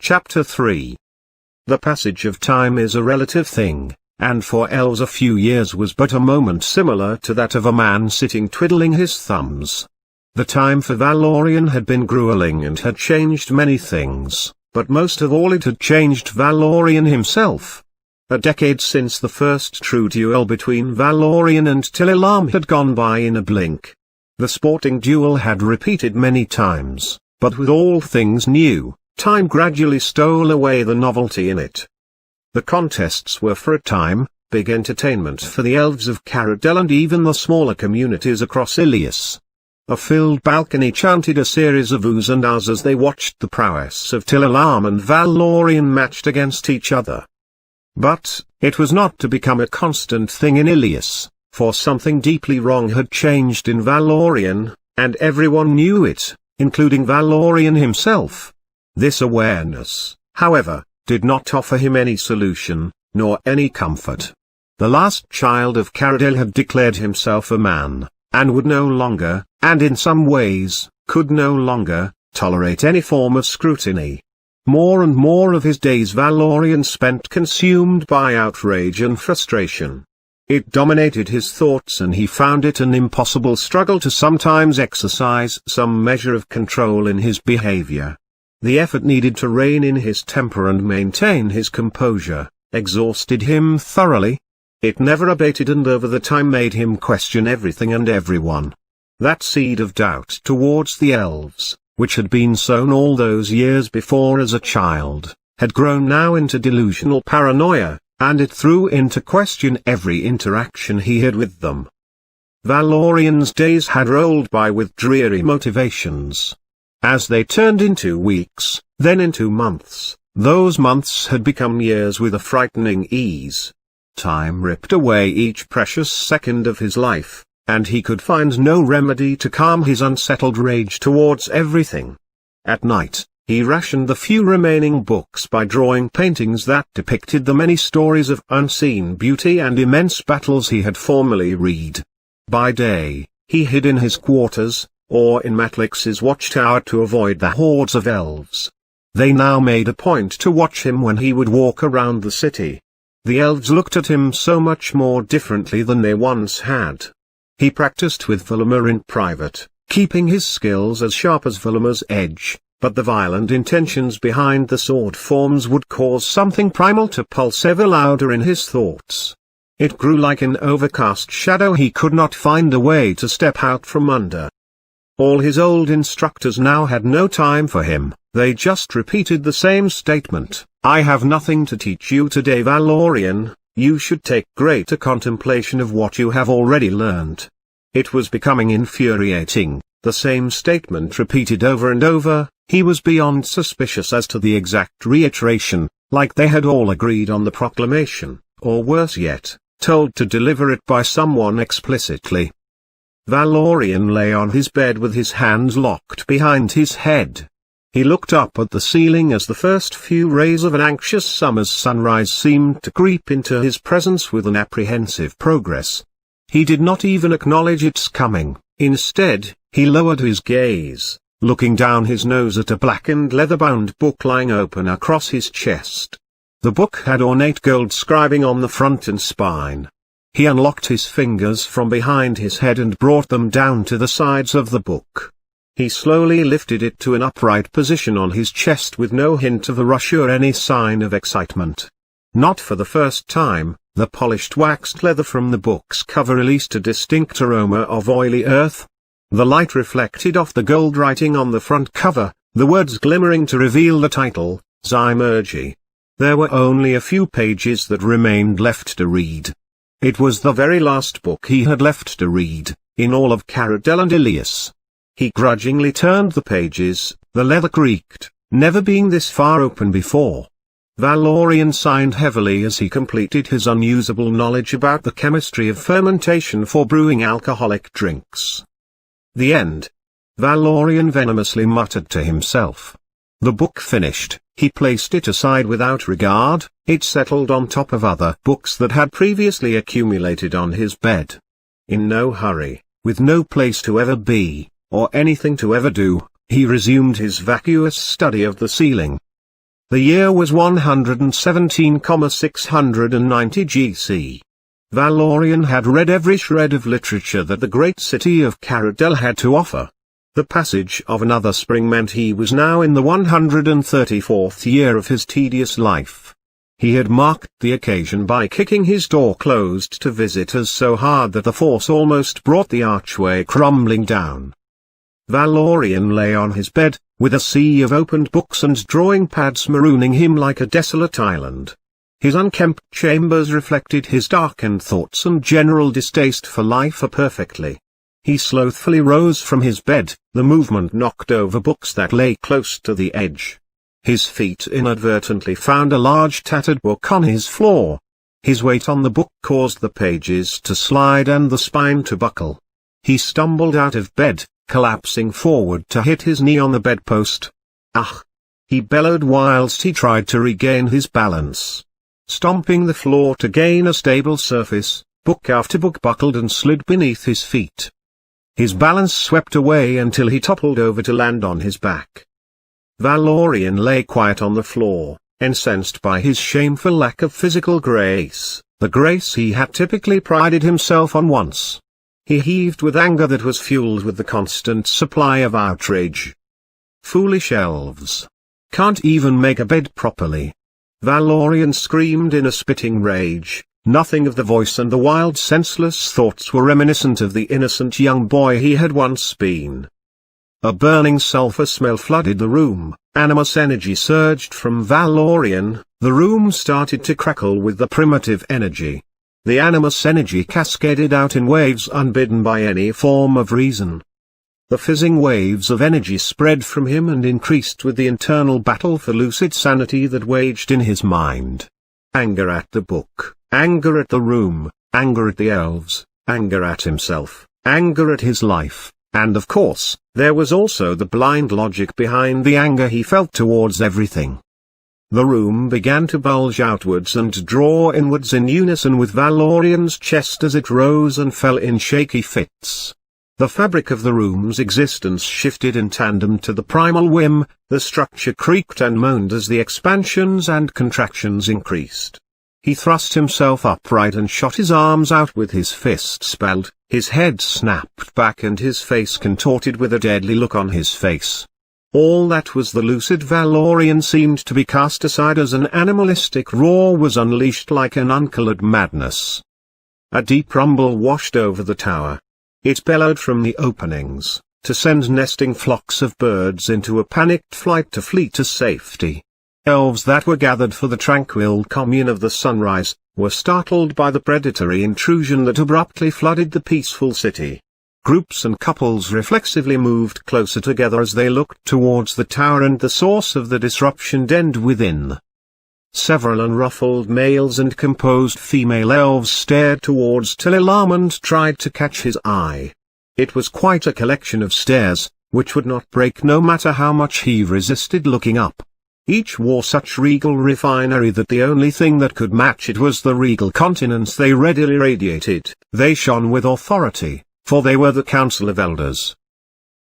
Chapter 3. The passage of time is a relative thing, and for elves a few years was but a moment similar to that of a man sitting twiddling his thumbs. The time for Valorian had been grueling and had changed many things, but most of all it had changed Valorian himself. A decade since the first true duel between Valorian and Tililam had gone by in a blink. The sporting duel had repeated many times, but with all things new, time gradually stole away the novelty in it. The contests were for a time, big entertainment for the elves of Cradle and even the smaller communities across Ilias. A filled balcony chanted a series of oohs and ahs as they watched the prowess of Tililam and Valorian matched against each other. But, it was not to become a constant thing in Ilias, for something deeply wrong had changed in Valorian, and everyone knew it, including Valorian himself. This awareness, however, did not offer him any solution, nor any comfort. The last child of Cradle had declared himself a man, and would no longer, and in some ways, could no longer, tolerate any form of scrutiny. More and more of his days Valorian spent consumed by outrage and frustration. It dominated his thoughts and he found it an impossible struggle to sometimes exercise some measure of control in his behavior. The effort needed to rein in his temper and maintain his composure, exhausted him thoroughly. It never abated and over the time made him question everything and everyone. That seed of doubt towards the elves, which had been sown all those years before as a child, had grown now into delusional paranoia, and it threw into question every interaction he had with them. Valorian's days had rolled by with dreary motivations. As they turned into weeks, then into months, those months had become years with a frightening ease. Time ripped away each precious second of his life, and he could find no remedy to calm his unsettled rage towards everything. At night, he rationed the few remaining books by drawing paintings that depicted the many stories of unseen beauty and immense battles he had formerly read. By day, he hid in his quarters, or in Matlix's watchtower to avoid the hordes of elves. They now made a point to watch him when he would walk around the city. The elves looked at him so much more differently than they once had. He practiced with Volumar in private, keeping his skills as sharp as Volumar's edge, but the violent intentions behind the sword forms would cause something primal to pulse ever louder in his thoughts. It grew like an overcast shadow he could not find a way to step out from under. All his old instructors now had no time for him, they just repeated the same statement, "I have nothing to teach you today, Valorian. You should take greater contemplation of what you have already learned." It was becoming infuriating, the same statement repeated over and over. He was beyond suspicious as to the exact reiteration, like they had all agreed on the proclamation, or worse yet, told to deliver it by someone explicitly. Valorian lay on his bed with his hands locked behind his head. He looked up at the ceiling as the first few rays of an anxious summer's sunrise seemed to creep into his presence with an apprehensive progress. He did not even acknowledge its coming. Instead, he lowered his gaze, looking down his nose at a blackened leather-bound book lying open across his chest. The book had ornate gold scribing on the front and spine. He unlocked his fingers from behind his head and brought them down to the sides of the book. He slowly lifted it to an upright position on his chest with no hint of a rush or any sign of excitement. Not for the first time, the polished waxed leather from the book's cover released a distinct aroma of oily earth. The light reflected off the gold writing on the front cover, the words glimmering to reveal the title, Zymergy. There were only a few pages that remained left to read. It was the very last book he had left to read, in all of Cradle and Ilias. He grudgingly turned the pages, the leather creaked, never being this far open before. Valorian signed heavily as he completed his unusable knowledge about the chemistry of fermentation for brewing alcoholic drinks. The end. Valorian venomously muttered to himself. The book finished, he placed it aside without regard. It settled on top of other books that had previously accumulated on his bed. In no hurry, with no place to ever be, or anything to ever do, he resumed his vacuous study of the ceiling. The year was 117,690 GC. Valorian had read every shred of literature that the great city of Cradle had to offer. The passage of another spring meant he was now in the 134th year of his tedious life. He had marked the occasion by kicking his door closed to visitors so hard that the force almost brought the archway crumbling down. Valorian lay on his bed, with a sea of opened books and drawing pads marooning him like a desolate island. His unkempt chambers reflected his darkened thoughts and general distaste for life perfectly. He slothfully rose from his bed, the movement knocked over books that lay close to the edge. His feet inadvertently found a large tattered book on his floor. His weight on the book caused the pages to slide and the spine to buckle. He stumbled out of bed, collapsing forward to hit his knee on the bedpost. "Ah!" he bellowed whilst he tried to regain his balance. Stomping the floor to gain a stable surface, book after book buckled and slid beneath his feet. His balance swept away until he toppled over to land on his back. Valorian lay quiet on the floor, incensed by his shameful lack of physical grace, the grace he had typically prided himself on once. He heaved with anger that was fueled with the constant supply of outrage. "Foolish elves! Can't even make a bed properly!" Valorian screamed in a spitting rage. Nothing of the voice and the wild senseless thoughts were reminiscent of the innocent young boy he had once been. A burning sulfur smell flooded the room, animus energy surged from Valorian, the room started to crackle with the primitive energy. The animus energy cascaded out in waves unbidden by any form of reason. The fizzing waves of energy spread from him and increased with the internal battle for lucid sanity that waged in his mind. Anger at the book, anger at the room, anger at the elves, anger at himself, anger at his life, and of course, there was also the blind logic behind the anger he felt towards everything. The room began to bulge outwards and draw inwards in unison with Valorian's chest as it rose and fell in shaky fits. The fabric of the room's existence shifted in tandem to the primal whim, the structure creaked and moaned as the expansions and contractions increased. He thrust himself upright and shot his arms out with his fists balled, his head snapped back and his face contorted with a deadly look on his face. All that was the lucid Valorian seemed to be cast aside as an animalistic roar was unleashed like an uncolored madness. A deep rumble washed over the tower. It bellowed from the openings, to send nesting flocks of birds into a panicked flight to flee to safety. Elves that were gathered for the tranquil commune of the sunrise, were startled by the predatory intrusion that abruptly flooded the peaceful city. Groups and couples reflexively moved closer together as they looked towards the tower and the source of the disruption denned within. Several unruffled males and composed female elves stared towards Tililam and tried to catch his eye. It was quite a collection of stares, which would not break no matter how much he resisted looking up. Each wore such regal refinery that the only thing that could match it was the regal countenance they readily radiated. They shone with authority, for they were the Council of Elders.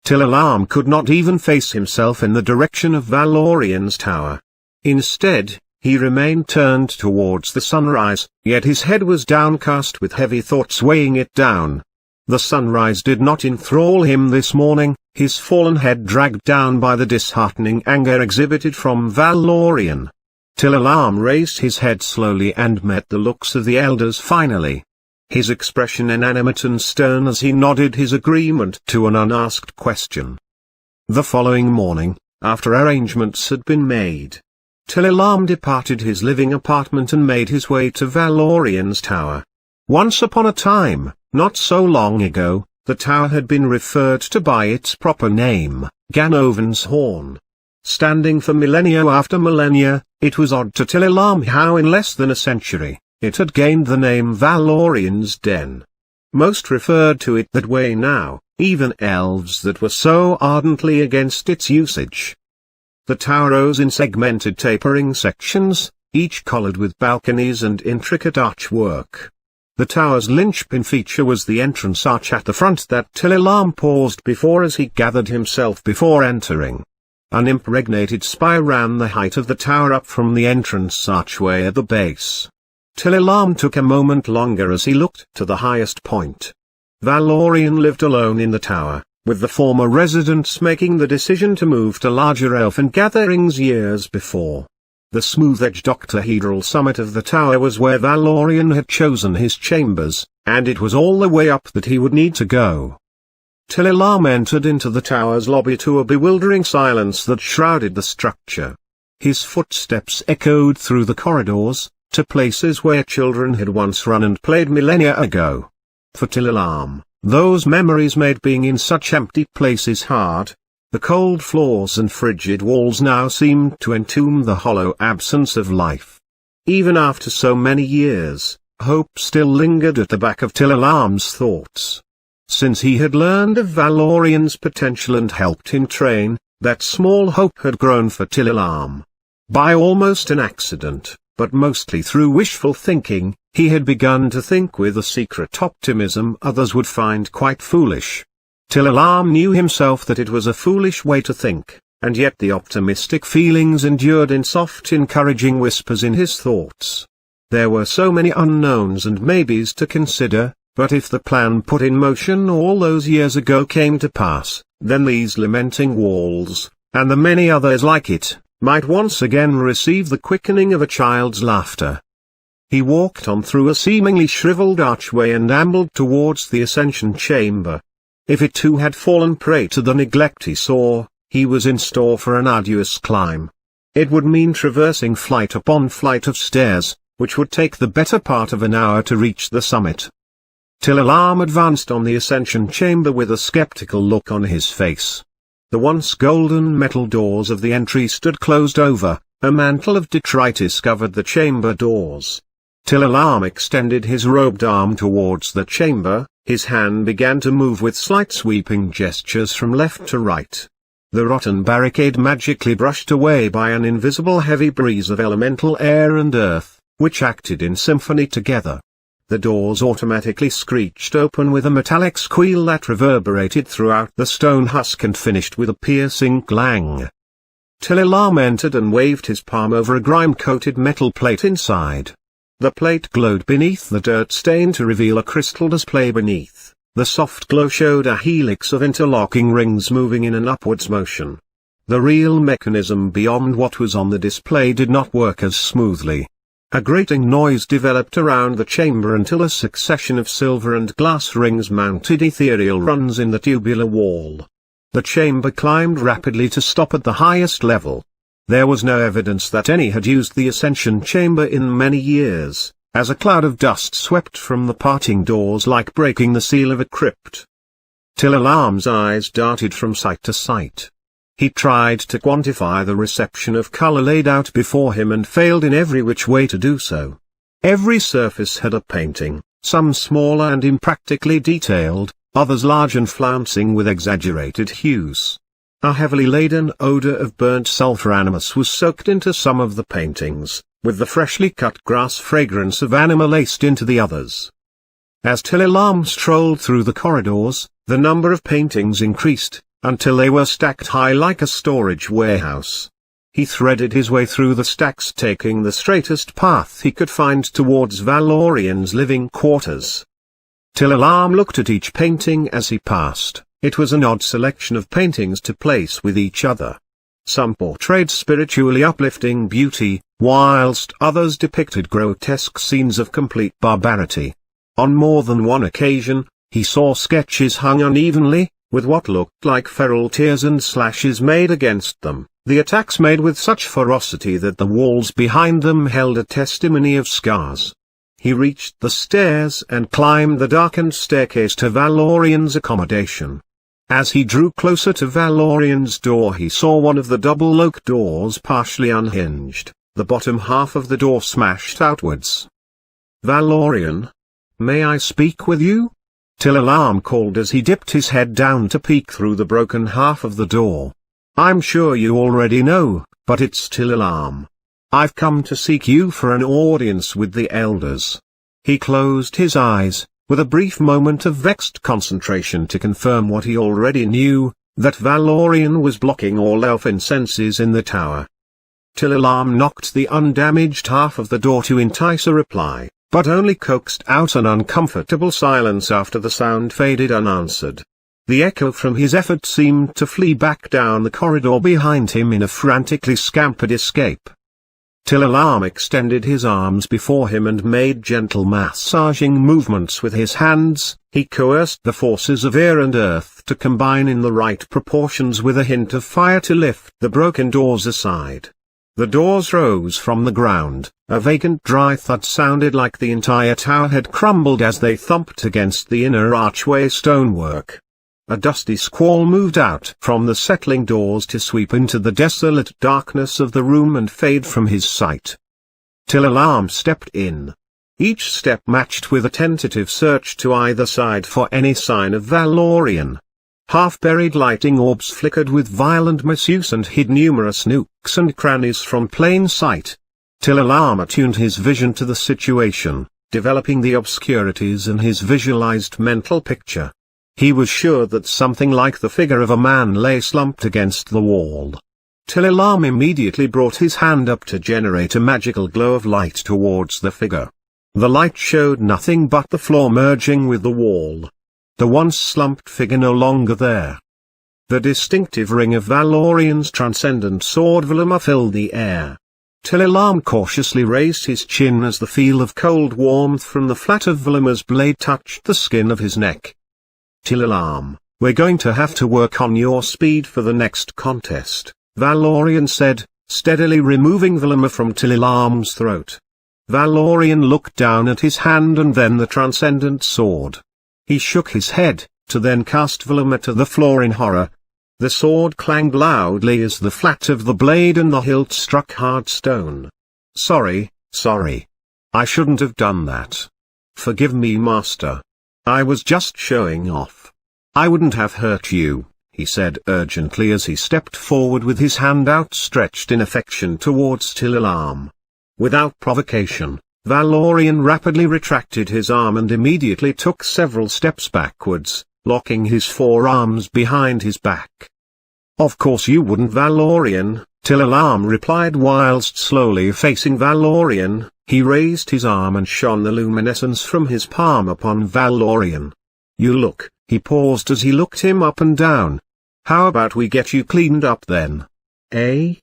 Tililam could not even face himself in the direction of Valorian's tower. Instead, he remained turned towards the sunrise, yet his head was downcast with heavy thoughts weighing it down. The sunrise did not enthrall him this morning, his fallen head dragged down by the disheartening anger exhibited from Valorian. Tililam raised his head slowly and met the looks of the elders finally. His expression inanimate and stern as he nodded his agreement to an unasked question. The following morning, after arrangements had been made, Tililam departed his living apartment and made his way to Valorian's tower. Once upon a time, not so long ago, the tower had been referred to by its proper name, Ganovan's Horn. Standing for millennia after millennia, it was odd to Tililam how in less than a century, it had gained the name Valorian's Den. Most referred to it that way now, even elves that were so ardently against its usage. The tower rose in segmented tapering sections, each collared with balconies and intricate archwork. The tower's linchpin feature was the entrance arch at the front that Tililam paused before as he gathered himself before entering. An impregnated spy ran the height of the tower up from the entrance archway at the base. Till-Alarm took a moment longer as he looked to the highest point. Valorian lived alone in the tower, with the former residents making the decision to move to larger elfin gatherings years before. The smooth-edged octahedral summit of the tower was where Valorian had chosen his chambers, and it was all the way up that he would need to go. Till-Alarm entered into the tower's lobby to a bewildering silence that shrouded the structure. His footsteps echoed through the corridors, to places where children had once run and played millennia ago. For Till-Alarm, those memories made being in such empty places hard. The cold floors and frigid walls now seemed to entomb the hollow absence of life. Even after so many years, hope still lingered at the back of Till-Alarm's thoughts. Since he had learned of Valorian's potential and helped him train, that small hope had grown for Till-Alarm. By almost an accident, but mostly through wishful thinking, he had begun to think with a secret optimism others would find quite foolish. Till-Alarm knew himself that it was a foolish way to think, and yet the optimistic feelings endured in soft encouraging whispers in his thoughts. There were so many unknowns and maybes to consider, but if the plan put in motion all those years ago came to pass, then these lamenting walls, and the many others like it, might once again receive the quickening of a child's laughter. He walked on through a seemingly shriveled archway and ambled towards the Ascension Chamber. If it too had fallen prey to the neglect he saw, he was in store for an arduous climb. It would mean traversing flight upon flight of stairs, which would take the better part of an hour to reach the summit. Till-Alarm advanced on the Ascension Chamber with a skeptical look on his face. The once golden metal doors of the entry stood closed over, a mantle of detritus covered the chamber doors. Till-Alarm extended his robed arm towards the chamber, his hand began to move with slight sweeping gestures from left to right. The rotten barricade magically brushed away by an invisible heavy breeze of elemental air and earth, which acted in symphony together. The doors automatically screeched open with a metallic squeal that reverberated throughout the stone husk and finished with a piercing clang. Till-Alarm entered and waved his palm over a grime-coated metal plate inside. The plate glowed beneath the dirt stain to reveal a crystal display beneath. The soft glow showed a helix of interlocking rings moving in an upwards motion. The real mechanism beyond what was on the display did not work as smoothly. A grating noise developed around the chamber until a succession of silver and glass rings mounted ethereal runs in the tubular wall. The chamber climbed rapidly to stop at the highest level. There was no evidence that any had used the Ascension Chamber in many years, as a cloud of dust swept from the parting doors like breaking the seal of a crypt. Till-Alarm's eyes darted from sight to sight. He tried to quantify the reception of color laid out before him and failed in every which way to do so. Every surface had a painting, some smaller and impractically detailed, others large and flouncing with exaggerated hues. A heavily laden odor of burnt sulfur animus was soaked into some of the paintings, with the freshly cut grass fragrance of anima laced into the others. As Till-Alarm strolled through the corridors, the number of paintings increased, until they were stacked high like a storage warehouse. He threaded his way through the stacks, taking the straightest path he could find towards Valorian's living quarters. Till-Alarm looked at each painting as he passed. It was an odd selection of paintings to place with each other. Some portrayed spiritually uplifting beauty, whilst others depicted grotesque scenes of complete barbarity. On more than one occasion, he saw sketches hung unevenly, with what looked like feral tears and slashes made against them, the attacks made with such ferocity that the walls behind them held a testimony of scars. He reached the stairs and climbed the darkened staircase to Valorian's accommodation. As he drew closer to Valorian's door, he saw one of the double oak doors partially unhinged, the bottom half of the door smashed outwards. "Valorian? May I speak with you?" Till-Alarm called as he dipped his head down to peek through the broken half of the door. "I'm sure you already know, but it's Till-Alarm. I've come to seek you for an audience with the elders." He closed his eyes, with a brief moment of vexed concentration to confirm what he already knew, that Valorian was blocking all elfin senses in the tower. Till-Alarm knocked the undamaged half of the door to entice a reply, but only coaxed out an uncomfortable silence after the sound faded unanswered. The echo from his effort seemed to flee back down the corridor behind him in a frantically scampered escape. Till-Alarm extended his arms before him and made gentle massaging movements with his hands. He coerced the forces of air and earth to combine in the right proportions with a hint of fire to lift the broken doors aside. The doors rose from the ground. A vacant dry thud sounded like the entire tower had crumbled as they thumped against the inner archway stonework. A dusty squall moved out from the settling doors to sweep into the desolate darkness of the room and fade from his sight. Till-Alarm stepped in. Each step matched with a tentative search to either side for any sign of Valorian. Half-buried lighting orbs flickered with violent misuse and hid numerous nooks and crannies from plain sight. Till-Alarm attuned his vision to the situation, developing the obscurities in his visualized mental picture. He was sure that something like the figure of a man lay slumped against the wall. Till-Alarm immediately brought his hand up to generate a magical glow of light towards the figure. The light showed nothing but the floor merging with the wall. The once slumped figure no longer there. The distinctive ring of Valorian's transcendent sword Voluma filled the air. Till-Alarm cautiously raised his chin as the feel of cold warmth from the flat of Voluma's blade touched the skin of his neck. Till-Alarm, we're going to have to work on your speed for the next contest, Valorian said, steadily removing Voluma from Till-Alarm's throat. Valorian looked down at his hand and then the transcendent sword. He shook his head, to then cast Voluma to the floor in horror. The sword clanged loudly as the flat of the blade and the hilt struck hard stone. Sorry. I shouldn't have done that. Forgive me, Master. I was just showing off. I wouldn't have hurt you, he said urgently as he stepped forward with his hand outstretched in affection towards Till-Alarm. Without provocation, Valorian rapidly retracted his arm and immediately took several steps backwards, locking his forearms behind his back. Of course you wouldn't, Valorian, Till-Alarm replied whilst slowly facing Valorian. He raised his arm and shone the luminescence from his palm upon Valorian. You look, he paused as he looked him up and down. How about we get you cleaned up then? Eh?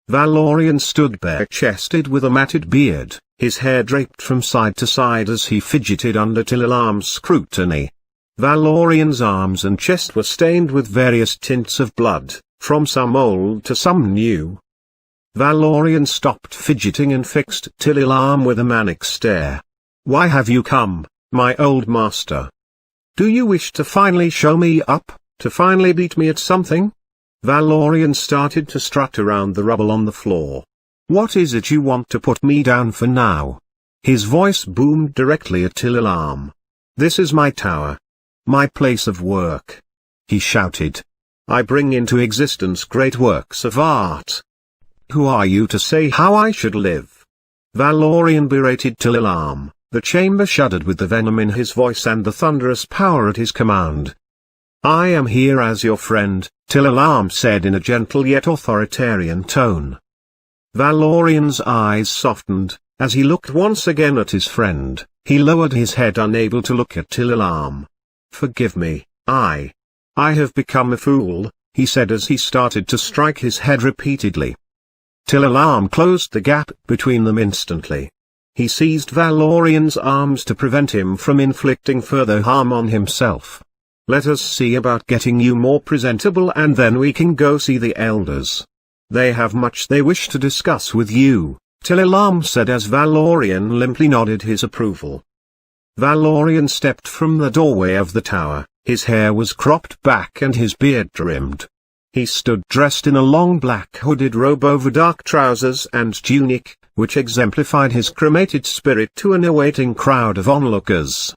Valorian stood bare-chested with a matted beard, his hair draped from side to side as he fidgeted under Till-Alarm's scrutiny. Valorian's arms and chest were stained with various tints of blood, from some old to some new. Valorian stopped fidgeting and fixed Till-Alarm with a manic stare. Why have you come, my old master? Do you wish to finally show me up, to finally beat me at something? Valorian started to strut around the rubble on the floor. What is it you want to put me down for now? His voice boomed directly at Till-Alarm. This is my tower. My place of work. He shouted. I bring into existence great works of art. Who are you to say how I should live? Valorian berated Till-Alarm. The chamber shuddered with the venom in his voice and the thunderous power at his command. I am here as your friend, Till-Alarm said in a gentle yet authoritarian tone. Valorian's eyes softened, as he looked once again at his friend. He lowered his head, unable to look at Till-Alarm. Forgive me, I have become a fool, he said as he started to strike his head repeatedly. Till-Alarm closed the gap between them instantly. He seized Valorian's arms to prevent him from inflicting further harm on himself. Let us see about getting you more presentable and then we can go see the elders. They have much they wish to discuss with you, Till-Alarm said as Valorian limply nodded his approval. Valorian stepped from the doorway of the tower, his hair was cropped back and his beard trimmed. He stood dressed in a long black hooded robe over dark trousers and tunic, which exemplified his cremated spirit to an awaiting crowd of onlookers.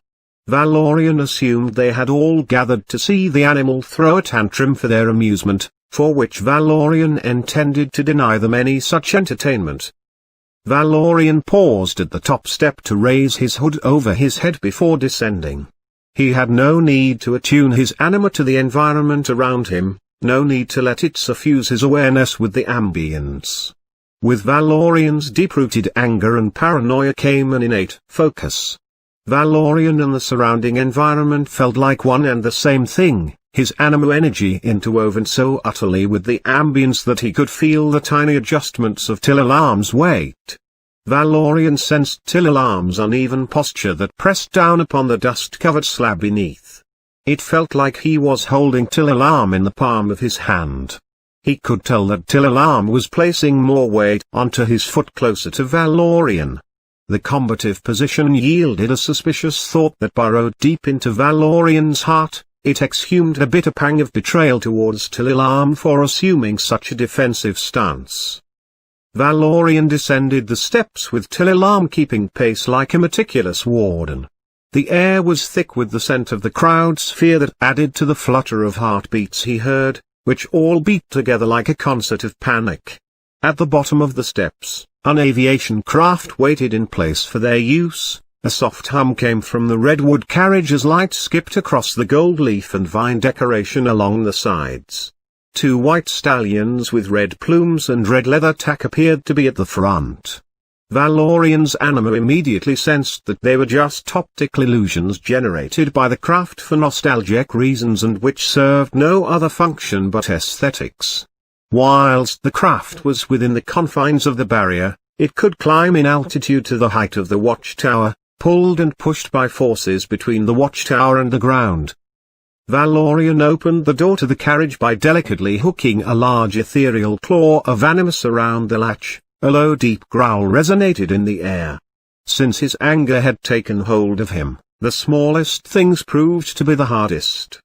Valorian assumed they had all gathered to see the animal throw a tantrum for their amusement, for which Valorian intended to deny them any such entertainment. Valorian paused at the top step to raise his hood over his head before descending. He had no need to attune his anima to the environment around him, No need to let it suffuse his awareness with the ambience. With Valorian's deep-rooted anger and paranoia came an innate focus. Valorian and the surrounding environment felt like one and the same thing, his animo energy interwoven so utterly with the ambience that he could feel the tiny adjustments of Till-Alarm's weight. Valorian sensed Till-Alarm's uneven posture that pressed down upon the dust-covered slab beneath. It felt like he was holding Till-Alarm in the palm of his hand. He could tell that Till-Alarm was placing more weight onto his foot closer to Valorian. The combative position yielded a suspicious thought that burrowed deep into Valorian's heart. It exhumed a bitter pang of betrayal towards Till-Alarm for assuming such a defensive stance. Valorian descended the steps with Till-Alarm keeping pace like a meticulous warden. The air was thick with the scent of the crowd's fear that added to the flutter of heartbeats he heard, which all beat together like a concert of panic. At the bottom of the steps, an aviation craft waited in place for their use. A soft hum came from the redwood carriage as light skipped across the gold leaf and vine decoration along the sides. 2 white stallions with red plumes and red leather tack appeared to be at the front. Valorian's anima immediately sensed that they were just optical illusions generated by the craft for nostalgic reasons and which served no other function but aesthetics. Whilst the craft was within the confines of the barrier, it could climb in altitude to the height of the watchtower, pulled and pushed by forces between the watchtower and the ground. Valorian opened the door to the carriage by delicately hooking a large ethereal claw of animus around the latch. A low deep growl resonated in the air. Since his anger had taken hold of him, the smallest things proved to be the hardest.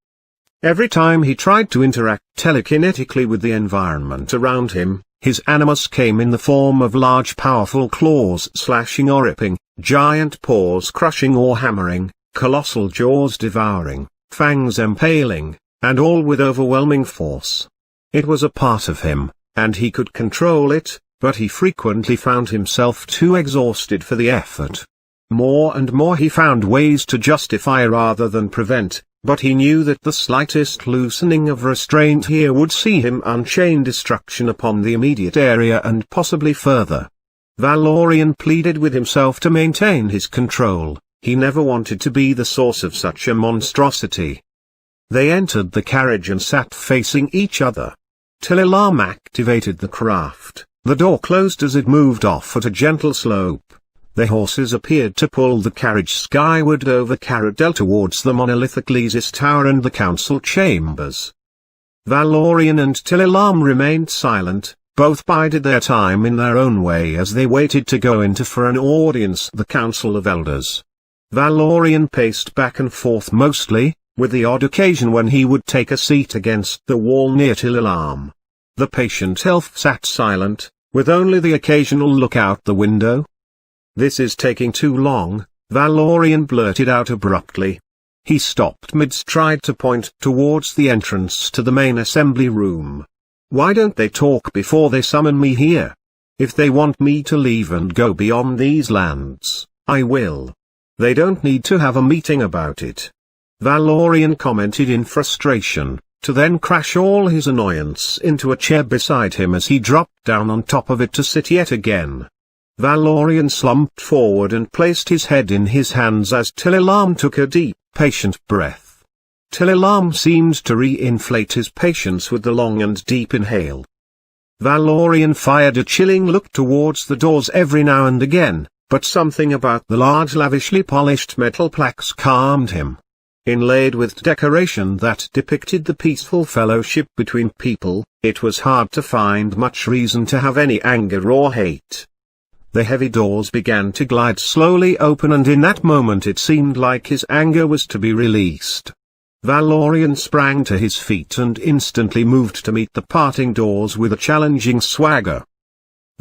Every time he tried to interact telekinetically with the environment around him, his animus came in the form of large powerful claws slashing or ripping, giant paws crushing or hammering, colossal jaws devouring, fangs impaling, and all with overwhelming force. It was a part of him, and he could control it, but he frequently found himself too exhausted for the effort. More and more he found ways to justify rather than prevent, but he knew that the slightest loosening of restraint here would see him unchain destruction upon the immediate area and possibly further. Valorian pleaded with himself to maintain his control. He never wanted to be the source of such a monstrosity. They entered the carriage and sat facing each other. Till-Alarm activated the craft. The door closed as it moved off at a gentle slope. The horses appeared to pull the carriage skyward over Cradle towards the monolithic Leasis Tower and the council chambers. Valorian and Till-Alarm remained silent, both bided their time in their own way as they waited to go into for an audience the Council of Elders. Valorian paced back and forth mostly, with the odd occasion when he would take a seat against the wall near Till-Alarm. The patient elf sat silent, with only the occasional look out the window. "This is taking too long," Valorian blurted out abruptly. He stopped mid-stride to point towards the entrance to the main assembly room. "Why don't they talk before they summon me here? If they want me to leave and go beyond these lands, I will. They don't need to have a meeting about it." Valorian commented in frustration, to then crash all his annoyance into a chair beside him as he dropped down on top of it to sit yet again. Valorian slumped forward and placed his head in his hands as Till-Alarm took a deep, patient breath. Till-Alarm seemed to re-inflate his patience with the long and deep inhale. Valorian fired a chilling look towards the doors every now and again, but something about the large lavishly polished metal plaques calmed him. Inlaid with decoration that depicted the peaceful fellowship between people, it was hard to find much reason to have any anger or hate. The heavy doors began to glide slowly open and in that moment it seemed like his anger was to be released. Valorian sprang to his feet and instantly moved to meet the parting doors with a challenging swagger.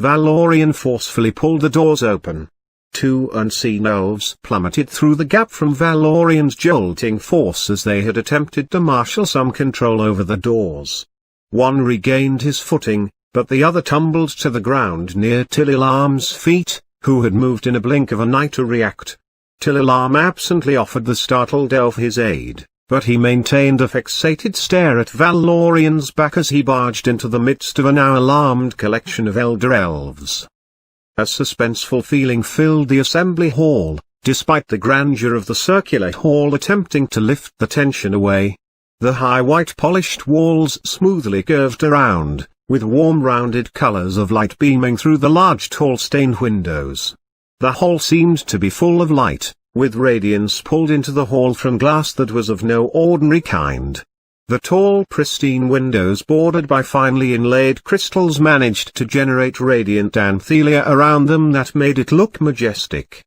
Valorian forcefully pulled the doors open. 2 unseen elves plummeted through the gap from Valorian's jolting force as they had attempted to marshal some control over the doors. One regained his footing, but the other tumbled to the ground near Till-Alarm's feet, who had moved in a blink of an eye to react. Till-Alarm absently offered the startled elf his aid. but he maintained a fixated stare at Valorian's back as he barged into the midst of a now alarmed collection of elder elves. A suspenseful feeling filled the assembly hall, despite the grandeur of the circular hall attempting to lift the tension away. The high white polished walls smoothly curved around, with warm rounded colors of light beaming through the large tall stained windows. The hall seemed to be full of light, with radiance pulled into the hall from glass that was of no ordinary kind. The tall pristine windows bordered by finely inlaid crystals managed to generate radiant anthelia around them that made it look majestic.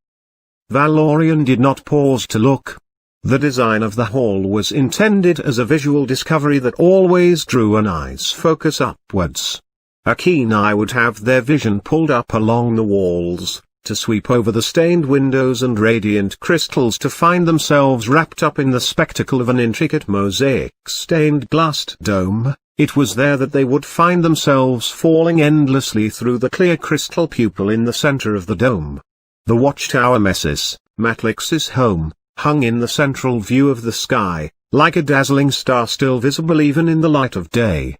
Valorian did not pause to look. The design of the hall was intended as a visual discovery that always drew an eye's focus upwards. A keen eye would have their vision pulled up along the walls, to sweep over the stained windows and radiant crystals to find themselves wrapped up in the spectacle of an intricate mosaic-stained glassed dome. It was there that they would find themselves falling endlessly through the clear crystal pupil in the center of the dome. The watchtower Messis, Matlix's home, hung in the central view of the sky, like a dazzling star still visible even in the light of day.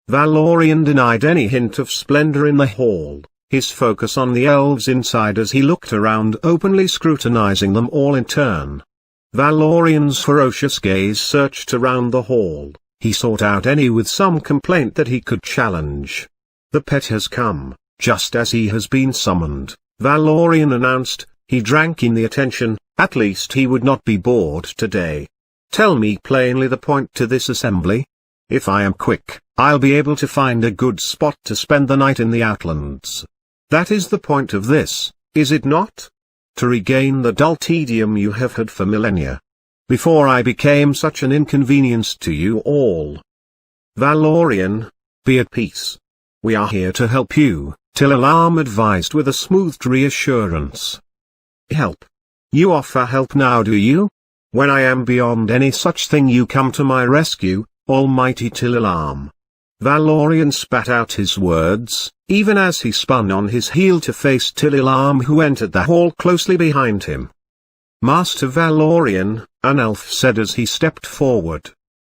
Valorian denied any hint of splendor in the hall, his focus on the elves inside as he looked around, openly scrutinizing them all in turn. Valorian's ferocious gaze searched around the hall. He sought out any with some complaint that he could challenge. "The pet has come, just as he has been summoned," Valorian announced. He drank in the attention. At least he would not be bored today. "Tell me plainly the point to this assembly. If I am quick, I'll be able to find a good spot to spend the night in the Outlands. That is the point of this, is it not? To regain the dull tedium you have had for millennia. Before I became such an inconvenience to you all. Valorian, be at peace. We are here to help you," Till-Alarm advised with a smoothed reassurance. "Help? You offer help now, do you? When I am beyond any such thing you come to my rescue, almighty Till-Alarm." Valorian spat out his words, even as he spun on his heel to face Till-Alarm, who entered the hall closely behind him. "Master Valorian," an elf said as he stepped forward.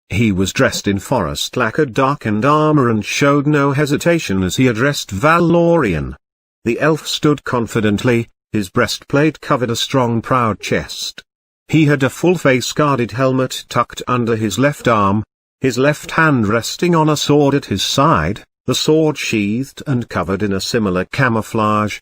He was dressed in forest lacquered darkened armor and showed no hesitation as he addressed Valorian. The elf stood confidently, his breastplate covered a strong proud chest. He had a full face-guarded helmet tucked under his left arm, his left hand resting on a sword at his side, the sword sheathed and covered in a similar camouflage.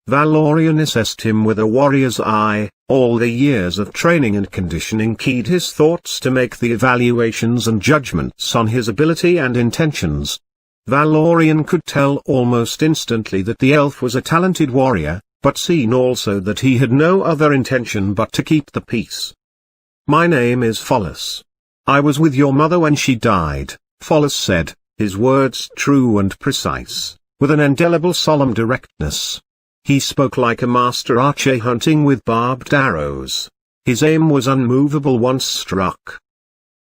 Valorian assessed him with a warrior's eye. All the years of training and conditioning keyed his thoughts to make the evaluations and judgments on his ability and intentions. Valorian could tell almost instantly that the elf was a talented warrior, but seen also that he had no other intention but to keep the peace. "My name is Follis. I was with your mother when she died," Follis said, his words true and precise, with an indelible solemn directness. He spoke like a master archer hunting with barbed arrows. His aim was unmovable once struck.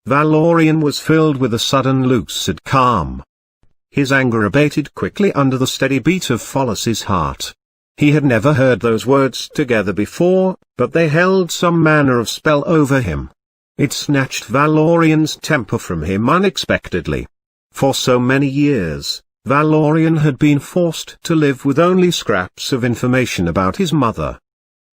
Valorian was filled with a sudden lucid calm. His anger abated quickly under the steady beat of Follis's heart. He had never heard those words together before, but they held some manner of spell over him. It snatched Valorian's temper from him unexpectedly. For so many years, Valorian had been forced to live with only scraps of information about his mother.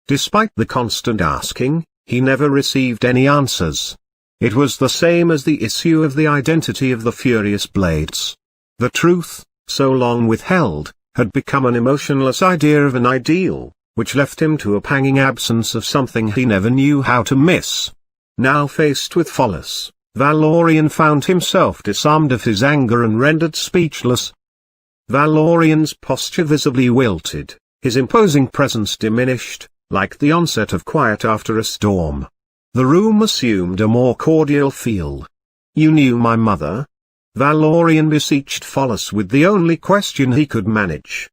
Despite the constant asking, he never received any answers. It was the same as the issue of the identity of the Furious Blades. The truth, so long withheld, had become an emotionless idea of an ideal, which left him to a panging absence of something he never knew how to miss. Now faced with Follis, Valorian found himself disarmed of his anger and rendered speechless. Valorian's posture visibly wilted, his imposing presence diminished, like the onset of quiet after a storm. The room assumed a more cordial feel. "You knew my mother?" Valorian beseeched Follis with the only question he could manage.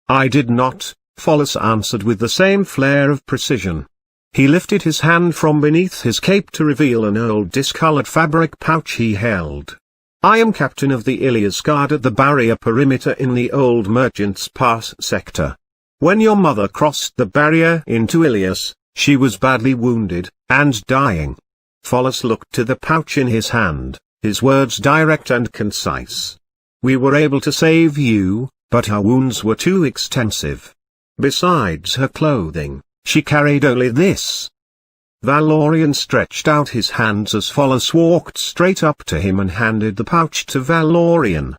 "I did not," Follis answered with the same flair of precision. He lifted his hand from beneath his cape to reveal an old discolored fabric pouch he held. "I am captain of the Ilias Guard at the barrier perimeter in the Old Merchant's Pass sector. When your mother crossed the barrier into Ilias, she was badly wounded, and dying. Follis looked to the pouch in his hand, his words direct and concise. "We were able to save you, but her wounds were too extensive. Besides her clothing, she carried only this." Valorian stretched out his hands as Follis walked straight up to him and handed the pouch to Valorian.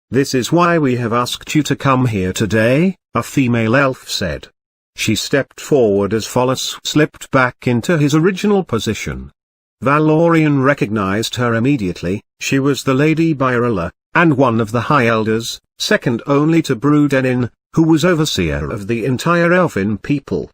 "This is why we have asked you to come here today," a female elf said. She stepped forward as Follis slipped back into his original position. Valorian recognized her immediately. She was the Lady Byrilla, and one of the High Elders, second only to Brudenin, who was overseer of the entire elfin people.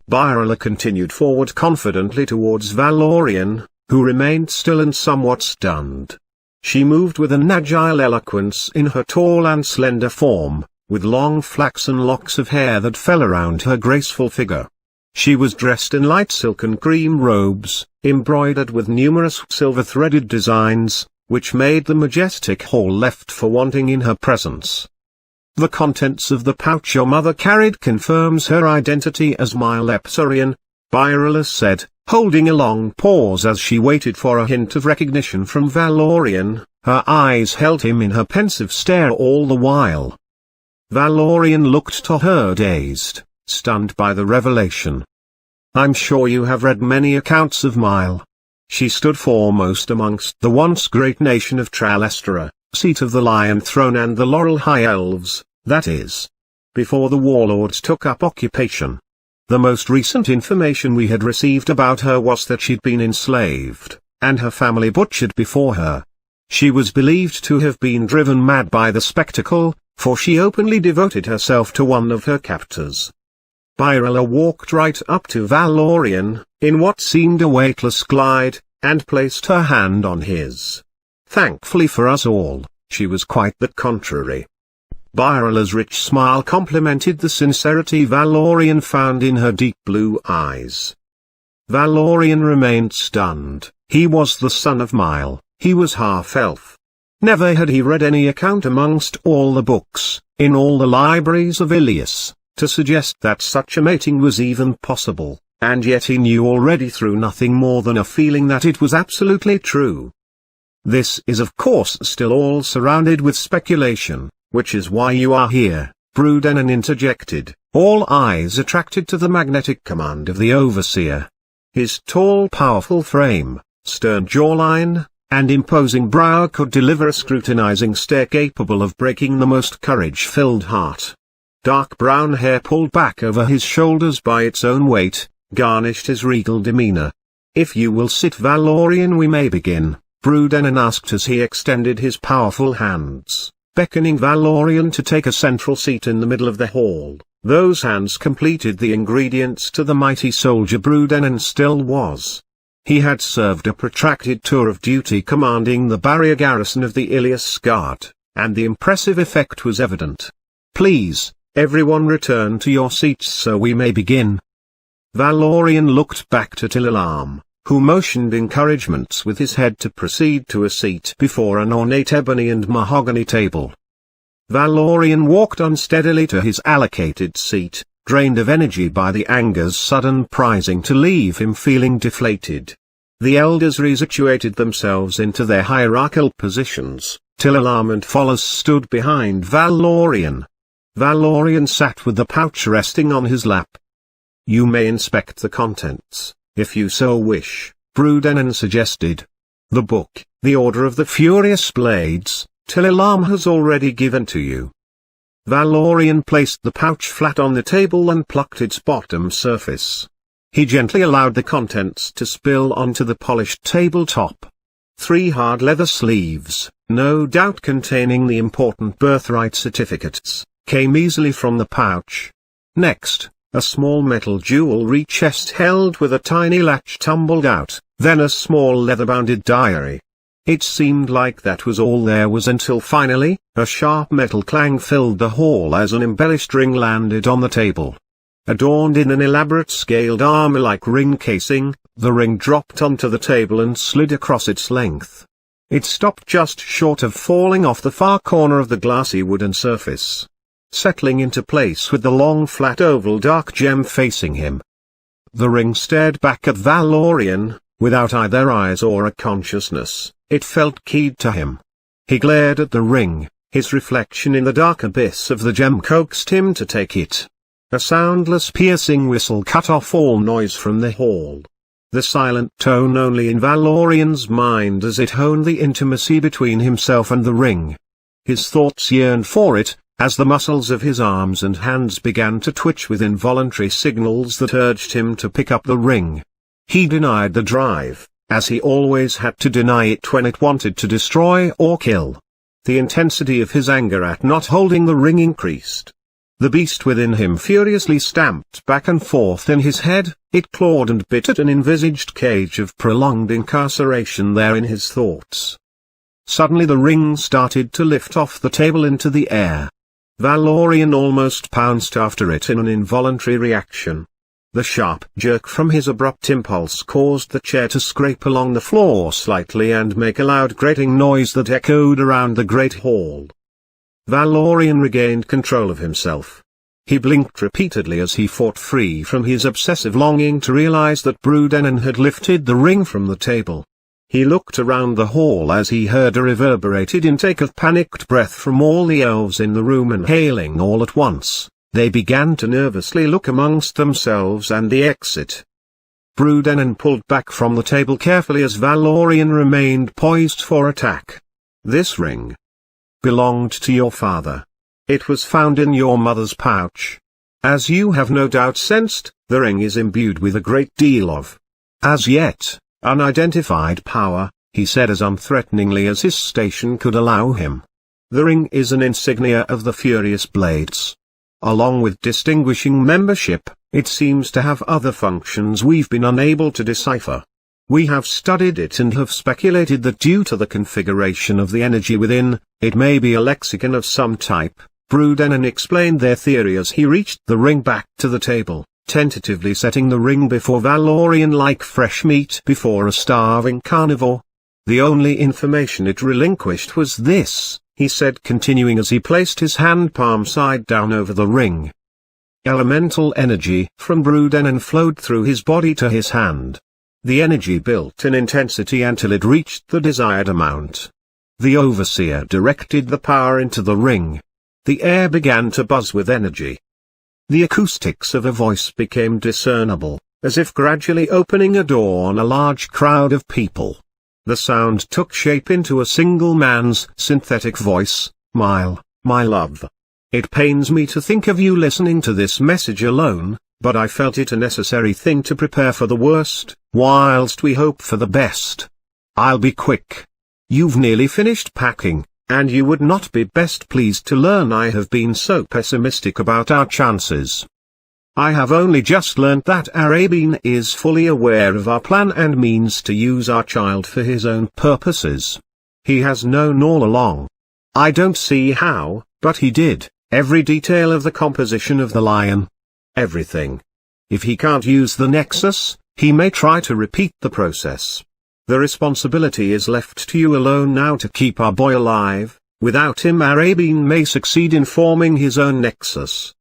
Byrilla continued forward confidently towards Valorian, who remained still and somewhat stunned. She moved with an agile eloquence in her tall and slender form, with long flaxen locks of hair that fell around her graceful figure. She was dressed in light silken cream robes, embroidered with numerous silver-threaded designs, which made the majestic hall left for wanting in her presence. "The contents of the pouch your mother carried confirms her identity as Mylepsarian," Byrilla said, holding a long pause as she waited for a hint of recognition from Valorian. Her eyes held him in her pensive stare all the while. Valorian looked to her dazed, stunned by the revelation. "I'm sure you have read many accounts of Myle." She stood foremost amongst the once great nation of Tralestra, seat of the Lion Throne and the Laurel High Elves, that is, before the warlords took up occupation. The most recent information we had received about her was that she'd been enslaved, and her family butchered before her. She was believed to have been driven mad by the spectacle, for she openly devoted herself to one of her captors. Byrilla walked right up to Valorian, in what seemed a weightless glide, and placed her hand on his. Thankfully for us all, she was quite the contrary. Byrilla's rich smile complemented the sincerity Valorian found in her deep blue eyes. Valorian remained stunned. He was the son of Myle, he was half-elf. Never had he read any account amongst all the books, in all the libraries of Ilias, to suggest that such a mating was even possible, and yet he knew already through nothing more than a feeling that it was absolutely true. "This is of course still all surrounded with speculation, which is why you are here," Brudenin interjected, all eyes attracted to the magnetic command of the overseer. His tall powerful frame, stern jawline, and imposing brow could deliver a scrutinizing stare capable of breaking the most courage-filled heart. Dark brown hair pulled back over his shoulders by its own weight, garnished his regal demeanor. "If you will sit Valorian we may begin," Brudenin asked as he extended his powerful hands, beckoning Valorian to take a central seat in the middle of the hall. Those hands completed the ingredients to the mighty soldier Brudenin still was. He had served a protracted tour of duty commanding the barrier garrison of the Ilias Guard, and the impressive effect was evident. "Please, everyone return to your seats so we may begin." Valorian looked back to Tililam, who motioned encouragements with his head to proceed to a seat before an ornate ebony and mahogany table. Valorian walked unsteadily to his allocated seat, drained of energy by the anger's sudden prising to leave him feeling deflated. The elders resituated themselves into their hierarchical positions. Tililam and Follis stood behind Valorian. Valorian sat with the pouch resting on his lap. "You may inspect the contents, if you so wish," Brudenin suggested. "The book, The Order of the Furious Blades, Tililam has already given to you." Valorian placed the pouch flat on the table and plucked its bottom surface. He gently allowed the contents to spill onto the polished tabletop. 3 hard leather sleeves, no doubt containing the important birthright certificates, came easily from the pouch. Next, a small metal jewelry chest held with a tiny latch tumbled out, then a small leather-bounded diary. It seemed like that was all there was until finally, a sharp metal clang filled the hall as an embellished ring landed on the table. Adorned in an elaborate scaled armor-like ring casing, the ring dropped onto the table and slid across its length. It stopped just short of falling off the far corner of the glassy wooden surface, settling into place with the long flat oval dark gem facing him. The ring stared back at Valorian, Without either eyes or a consciousness, it felt keyed to him. He glared at the ring, his reflection in the dark abyss of the gem coaxed him to take it. A soundless piercing whistle cut off all noise from the hall. The silent tone only in Valorian's mind as it honed the intimacy between himself and the ring. His thoughts yearned for it, as the muscles of his arms and hands began to twitch with involuntary signals that urged him to pick up the ring. He denied the drive, as he always had to deny it when it wanted to destroy or kill. The intensity of his anger at not holding the ring increased. The beast within him furiously stamped back and forth in his head, it clawed and bit at an envisaged cage of prolonged incarceration there in his thoughts. Suddenly the ring started to lift off the table into the air. Valorian almost pounced after it in an involuntary reaction. The sharp jerk from his abrupt impulse caused the chair to scrape along the floor slightly and make a loud grating noise that echoed around the great hall. Valorian regained control of himself. He blinked repeatedly as he fought free from his obsessive longing to realize that Brudenon had lifted the ring from the table. He looked around the hall as he heard a reverberated intake of panicked breath from all the elves in the room, and hailing all at once, they began to nervously look amongst themselves and the exit. Brudenon pulled back from the table carefully as Valorian remained poised for attack. "This ring belonged to your father. It was found in your mother's pouch. As you have no doubt sensed, the ring is imbued with a great deal of, as yet, unidentified power," he said as unthreateningly as his station could allow him. "The ring is an insignia of the Furious Blades. Along with distinguishing membership, it seems to have other functions we've been unable to decipher. We have studied it and have speculated that due to the configuration of the energy within, it may be a lexicon of some type." Brudenon explained their theory as he reached the ring back to the table, tentatively setting the ring before Valorian like fresh meat before a starving carnivore. "The only information it relinquished was this," he said, continuing as he placed his hand palm side down over the ring. Elemental energy from Brudenon flowed through his body to his hand. The energy built in intensity until it reached the desired amount. The overseer directed the power into the ring. The air began to buzz with energy. The acoustics of a voice became discernible, as if gradually opening a door on a large crowd of people. The sound took shape into a single man's synthetic voice. My love. It pains me to think of you listening to this message alone, but I felt it a necessary thing to prepare for the worst, whilst we hope for the best. I'll be quick. You've nearly finished packing, and you would not be best pleased to learn I have been so pessimistic about our chances. I have only just learnt that Arabian is fully aware of our plan and means to use our child for his own purposes. He has known all along. I don't see how, but he did, every detail of the composition of the lion. Everything. If he can't use the Nexus, he may try to repeat the process. The responsibility is left to you alone now to keep our boy alive. Without him, Arabian may succeed in forming his own Nexus.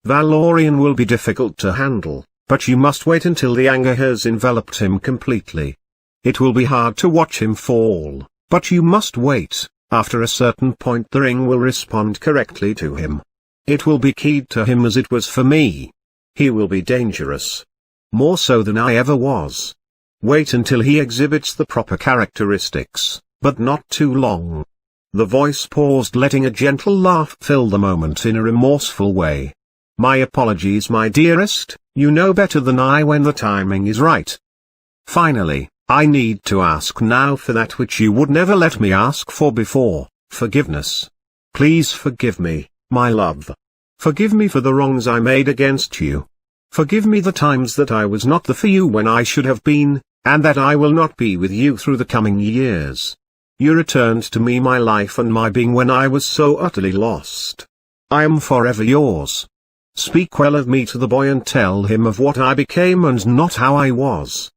Valorian will be difficult to handle, but you must wait until the anger has enveloped him completely. It will be hard to watch him fall, but you must wait. After a certain point the ring will respond correctly to him. It will be keyed to him as it was for me. He will be dangerous. More so than I ever was. Wait until he exhibits the proper characteristics, but not too long." The voice paused, letting a gentle laugh fill the moment in a remorseful way. "My apologies, my dearest, you know better than I when the timing is right. Finally, I need to ask now for that which you would never let me ask for before, forgiveness. Please forgive me, my love. Forgive me for the wrongs I made against you. Forgive me the times that I was not there for you when I should have been, and that I will not be with you through the coming years. You returned to me my life and my being when I was so utterly lost. I am forever yours. Speak well of me to the boy and tell him of what I became and not how I was.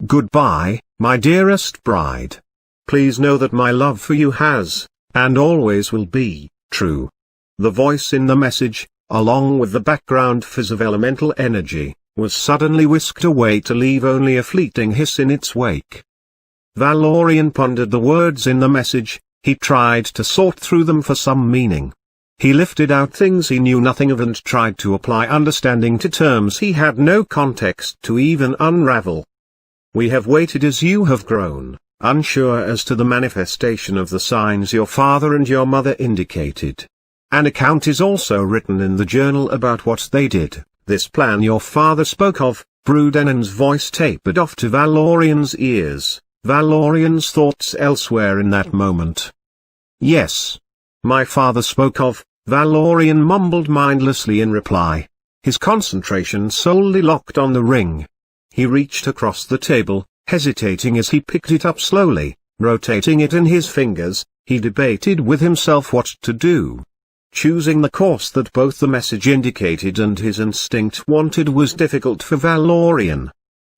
Goodbye, my dearest bride. Please know that my love for you has, and always will be, true." The voice in the message, along with the background fizz of elemental energy, was suddenly whisked away to leave only a fleeting hiss in its wake. Valorian pondered the words in the message. He tried to sort through them for some meaning. He lifted out things he knew nothing of and tried to apply understanding to terms he had no context to even unravel. We have waited as you have grown, unsure as to the manifestation of the signs your father and your mother indicated. An account is also written in the journal about what they did. This plan your father spoke of. Brudenen's voice tapered off to Valorian's ears. Valorian's thoughts elsewhere in that moment. Yes. My father spoke of, Valorian mumbled mindlessly in reply. His concentration solely locked on the ring. He reached across the table, hesitating as he picked it up slowly, rotating it in his fingers. He debated with himself what to do. Choosing the course that both the message indicated and his instinct wanted was difficult for Valorian.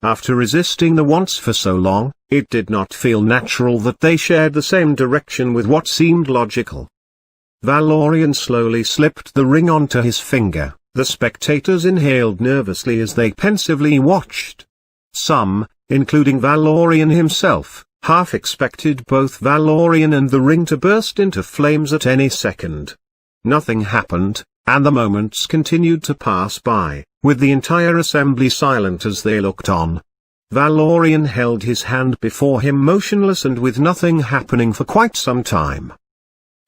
After resisting the wants for so long, it did not feel natural that they shared the same direction with what seemed logical. Valorian slowly slipped the ring onto his finger. The spectators inhaled nervously as they pensively watched. Some, including Valorian himself, half expected both Valorian and the ring to burst into flames at any second. Nothing happened, and the moments continued to pass by, with the entire assembly silent as they looked on. Valorian held his hand before him motionless and with nothing happening for quite some time.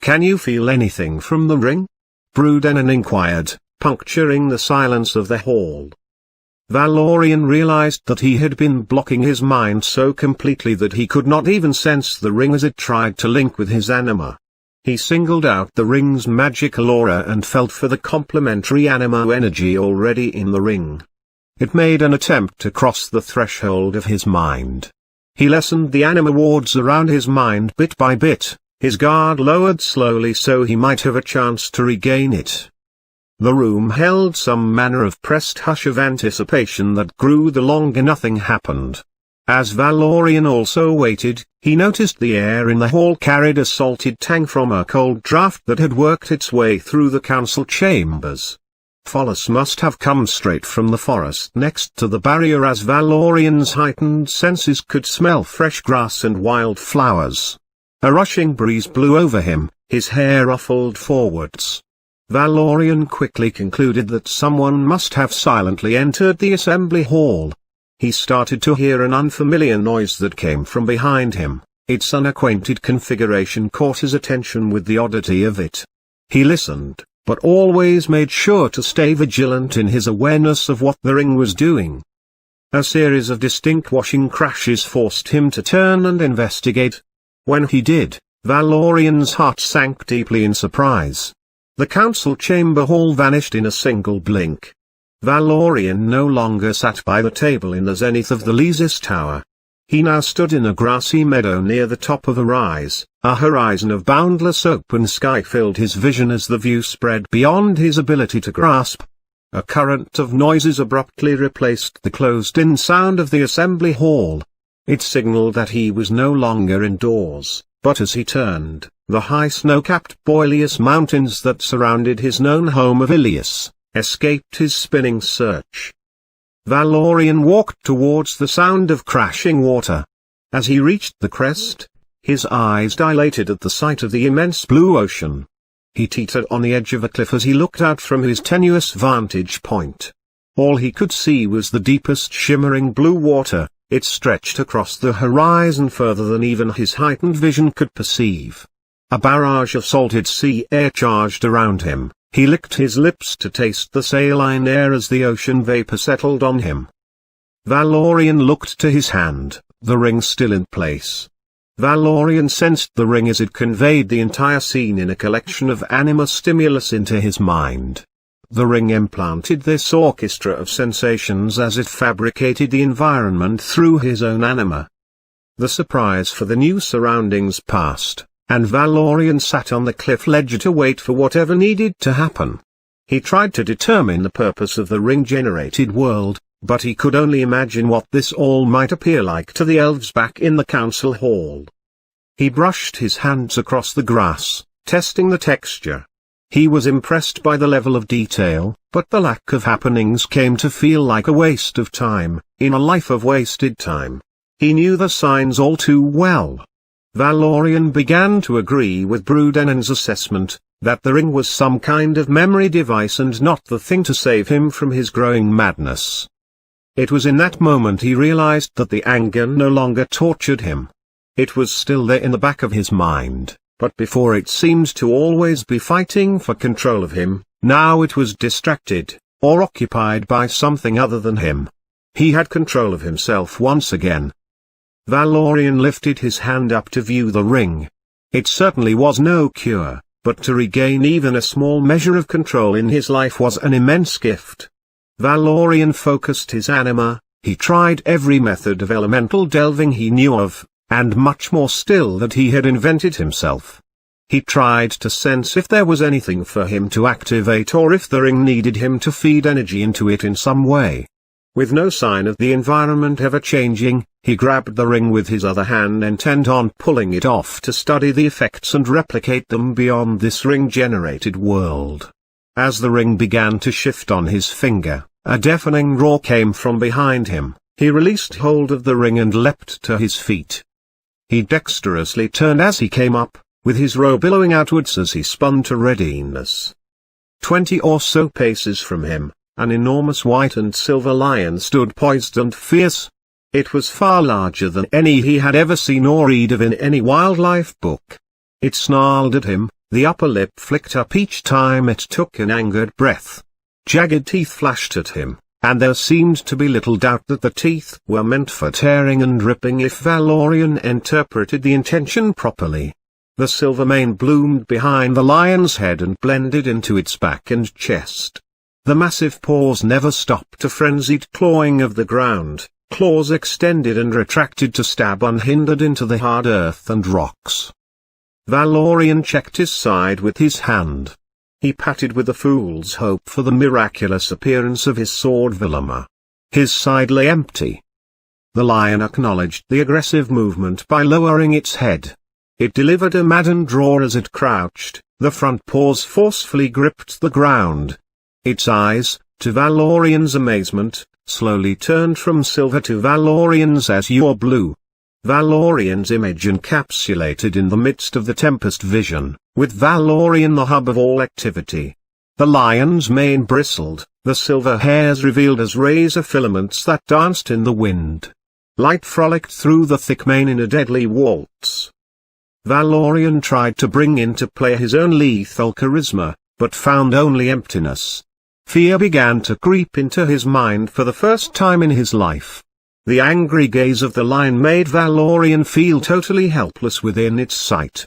Can you feel anything from the ring? Brudenen inquired, puncturing the silence of the hall. Valorian realized that he had been blocking his mind so completely that he could not even sense the ring as it tried to link with his anima. He singled out the ring's magical aura and felt for the complementary anima energy already in the ring. It made an attempt to cross the threshold of his mind. He lessened the anima wards around his mind bit by bit, his guard lowered slowly so he might have a chance to regain it. The room held some manner of pressed hush of anticipation that grew the longer nothing happened. As Valorian also waited, he noticed the air in the hall carried a salted tang from a cold draft that had worked its way through the council chambers. Follis must have come straight from the forest next to the barrier as Valorian's heightened senses could smell fresh grass and wild flowers. A rushing breeze blew over him, his hair ruffled forwards. Valorian quickly concluded that someone must have silently entered the assembly hall. He started to hear an unfamiliar noise that came from behind him. Its unacquainted configuration caught his attention with the oddity of it. He listened, but always made sure to stay vigilant in his awareness of what the ring was doing. A series of distinct washing crashes forced him to turn and investigate. When he did, Valorian's heart sank deeply in surprise. The council chamber hall vanished in a single blink. Valorian no longer sat by the table in the zenith of the Lysis Tower. He now stood in a grassy meadow near the top of a rise. A horizon of boundless open sky filled his vision as the view spread beyond his ability to grasp. A current of noises abruptly replaced the closed-in sound of the assembly hall. It signaled that he was no longer indoors, but as he turned, the high snow-capped Boreas mountains that surrounded his known home of Ilias escaped his spinning search. Valorian walked towards the sound of crashing water. As he reached the crest, his eyes dilated at the sight of the immense blue ocean. He teetered on the edge of a cliff as he looked out from his tenuous vantage point. All he could see was the deepest shimmering blue water. It stretched across the horizon further than even his heightened vision could perceive. A barrage of salted sea air charged around him. He licked his lips to taste the saline air as the ocean vapor settled on him. Valorian looked to his hand, the ring still in place. Valorian sensed the ring as it conveyed the entire scene in a collection of anima stimulus into his mind. The ring implanted this orchestra of sensations as it fabricated the environment through his own anima. The surprise for the new surroundings passed, and Valorian sat on the cliff ledge to wait for whatever needed to happen. He tried to determine the purpose of the ring-generated world, but he could only imagine what this all might appear like to the elves back in the council hall. He brushed his hands across the grass, testing the texture. He was impressed by the level of detail, but the lack of happenings came to feel like a waste of time, in a life of wasted time. He knew the signs all too well. Valorian began to agree with Brudenen's assessment, that the ring was some kind of memory device and not the thing to save him from his growing madness. It was in that moment he realized that the anger no longer tortured him. It was still there in the back of his mind, but before it seemed to always be fighting for control of him, now it was distracted, or occupied by something other than him. He had control of himself once again. Valorian lifted his hand up to view the ring. It certainly was no cure, but to regain even a small measure of control in his life was an immense gift. Valorian focused his anima, he tried every method of elemental delving he knew of, and much more still that he had invented himself. He tried to sense if there was anything for him to activate or if the ring needed him to feed energy into it in some way. With no sign of the environment ever changing, he grabbed the ring with his other hand intent on pulling it off to study the effects and replicate them beyond this ring-generated world. As the ring began to shift on his finger, a deafening roar came from behind him. He released hold of the ring and leapt to his feet. He dexterously turned as he came up, with his robe billowing outwards as he spun to readiness. 20 or so paces from him, an enormous white and silver lion stood poised and fierce. It was far larger than any he had ever seen or read of in any wildlife book. It snarled at him, the upper lip flicked up each time it took an angered breath. Jagged teeth flashed at him, and there seemed to be little doubt that the teeth were meant for tearing and ripping if Valorian interpreted the intention properly. The silver mane bloomed behind the lion's head and blended into its back and chest. The massive paws never stopped a frenzied clawing of the ground, claws extended and retracted to stab unhindered into the hard earth and rocks. Valorian checked his side with his hand. He patted with a fool's hope for the miraculous appearance of his sword Vilama. His side lay empty. The lion acknowledged the aggressive movement by lowering its head. It delivered a maddened roar as it crouched, the front paws forcefully gripped the ground. Its eyes, to Valorian's amazement, slowly turned from silver to Valorian's azure blue. Valorian's image encapsulated in the midst of the tempest vision, with Valorian the hub of all activity. The lion's mane bristled, the silver hairs revealed as razor filaments that danced in the wind. Light frolicked through the thick mane in a deadly waltz. Valorian tried to bring into play his own lethal charisma, but found only emptiness. Fear began to creep into his mind for the first time in his life. The angry gaze of the lion made Valorian feel totally helpless within its sight.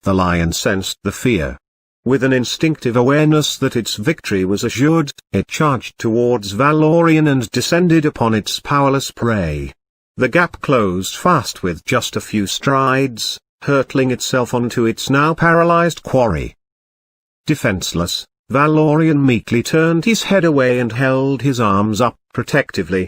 The lion sensed the fear. With an instinctive awareness that its victory was assured, it charged towards Valorian and descended upon its powerless prey. The gap closed fast with just a few strides, hurtling itself onto its now paralyzed quarry. Defenseless, Valorian meekly turned his head away and held his arms up protectively.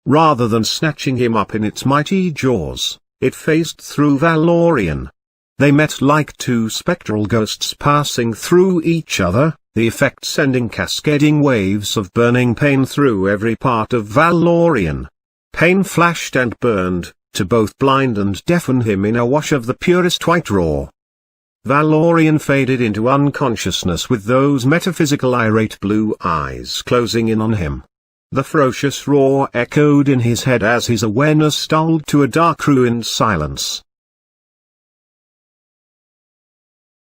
Rather than snatching him up in its mighty jaws, it phased through Valorian. They met like two spectral ghosts passing through each other, the effect sending cascading waves of burning pain through every part of Valorian. Pain flashed and burned, to both blind and deafen him in a wash of the purest white raw. Valorian faded into unconsciousness with those metaphysical irate blue eyes closing in on him. The ferocious roar echoed in his head as his awareness dulled to a dark ruined silence.